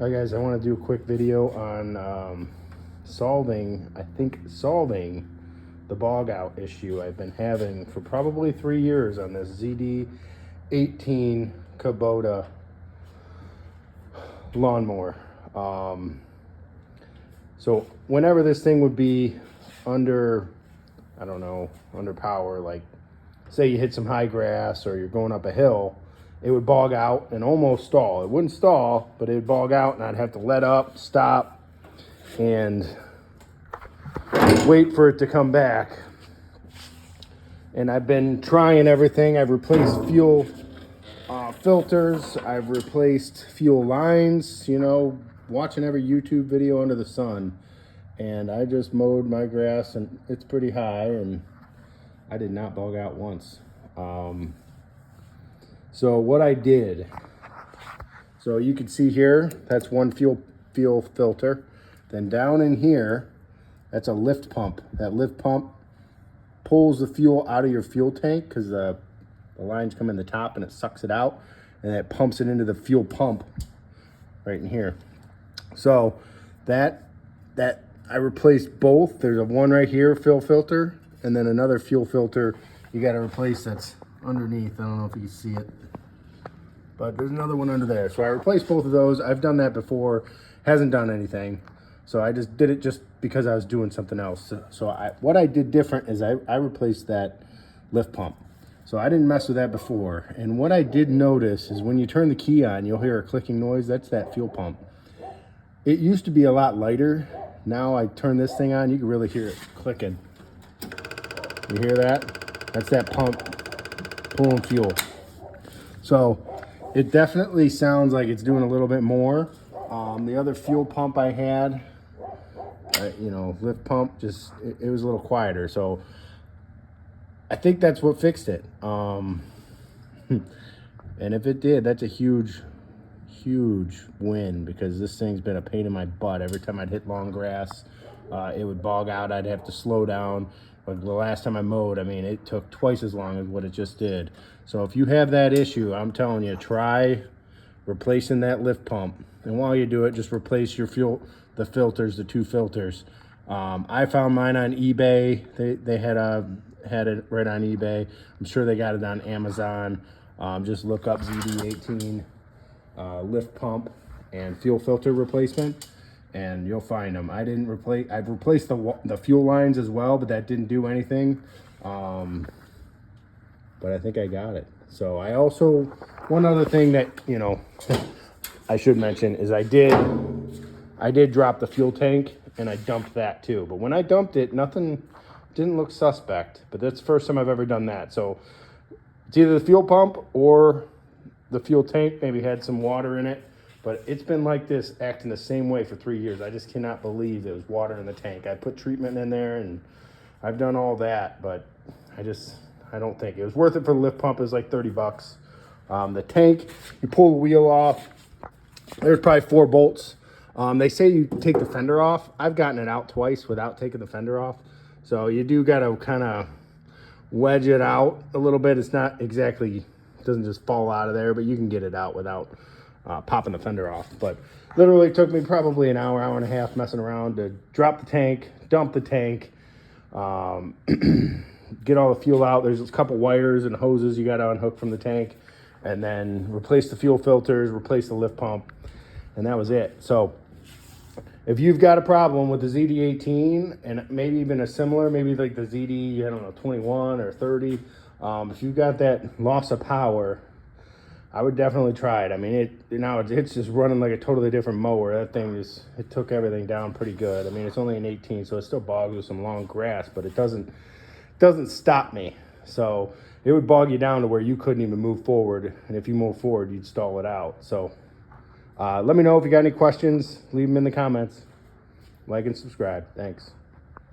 Hi guys, I want to do a quick video on solving the bog out issue I've been having for probably 3 years on this ZD18 Kubota lawnmower. So whenever this thing would be under, I don't know, under power, like say you hit some high grass or you're going up a hill, it would bog out and almost stall. It wouldn't stall, but it would bog out and I'd have to let up, stop, and wait for it to come back. And I've been trying everything. I've replaced fuel filters. I've replaced fuel lines, you know, watching every YouTube video under the sun. And I just mowed my grass and it's pretty high and I did not bog out once. So what I did, so you can see here, that's one fuel filter. Then down in here, that's a lift pump. That lift pump pulls the fuel out of your fuel tank because the lines come in the top and it sucks it out and it pumps it into the fuel pump right in here. So that I replaced both. There's a one right here, fuel filter, and then another fuel filter you got to replace that's underneath. I don't know if you can see it, but there's another one under there. So I replaced both of those. I've done that before, hasn't done anything. So I just did it just because I was doing something else. So what I did different is I replaced that lift pump. So I didn't mess with that before. And what I did notice is when you turn the key on, you'll hear a clicking noise. That's that fuel pump. It used to be a lot lighter. Now I turn this thing on, you can really hear it clicking. You hear that? That's that pump pulling fuel. So it definitely sounds like it's doing a little bit more. The other fuel pump I had, you know, lift pump, just it was a little quieter. So I think that's what fixed it. And if it did, that's a huge win, because this thing's been a pain in my butt. Every time I'd hit long grass, it would bog out. I'd have to slow down. But the last time I mowed, I mean, it took twice as long as what it just did. So if you have that issue, I'm telling you, try replacing that lift pump. And while you do it, just replace your the filters, the two filters. I found mine on eBay. They had it right on eBay. I'm sure they got it on Amazon. Just look up ZD18 lift pump and fuel filter replacement, and you'll find them. I've replaced the fuel lines as well, but that didn't do anything. But I think I got it. So I also, one other thing that, you know, I should mention is I did drop the fuel tank and I dumped that too. But when I dumped it, nothing didn't look suspect, but that's the first time I've ever done that. So it's either the fuel pump or the fuel tank maybe had some water in it, but it's been like this, acting the same way for 3 years. I just cannot believe there was water in the tank. I put treatment in there and I've done all that, but I don't think it was worth it for the lift pump. It was like 30 bucks. The tank, you pull the wheel off, there's probably 4 bolts. They say you take the fender off. I've gotten it out twice without taking the fender off. So you do got to kind of wedge it out a little bit. It's not exactly, it doesn't just fall out of there, but you can get it out without popping the fender off. But literally took me probably an hour and a half messing around to drop the tank, dump the tank, get all the fuel out. There's a couple wires and hoses you got to unhook from the tank, and then replace the fuel filters, replace the lift pump, and that was it. So if you've got a problem with the ZD18 and maybe even a similar, maybe like the ZD, I don't know, 21 or 30, if you've got that loss of power, I would definitely try it. I mean, it's just running like a totally different mower. That thing it took everything down pretty good. I mean, it's only an 18, so it still bogs with some long grass, but it doesn't stop me. So it would bog you down to where you couldn't even move forward. And if you move forward, you'd stall it out. So let me know if you got any questions. Leave them in the comments. Like and subscribe. Thanks.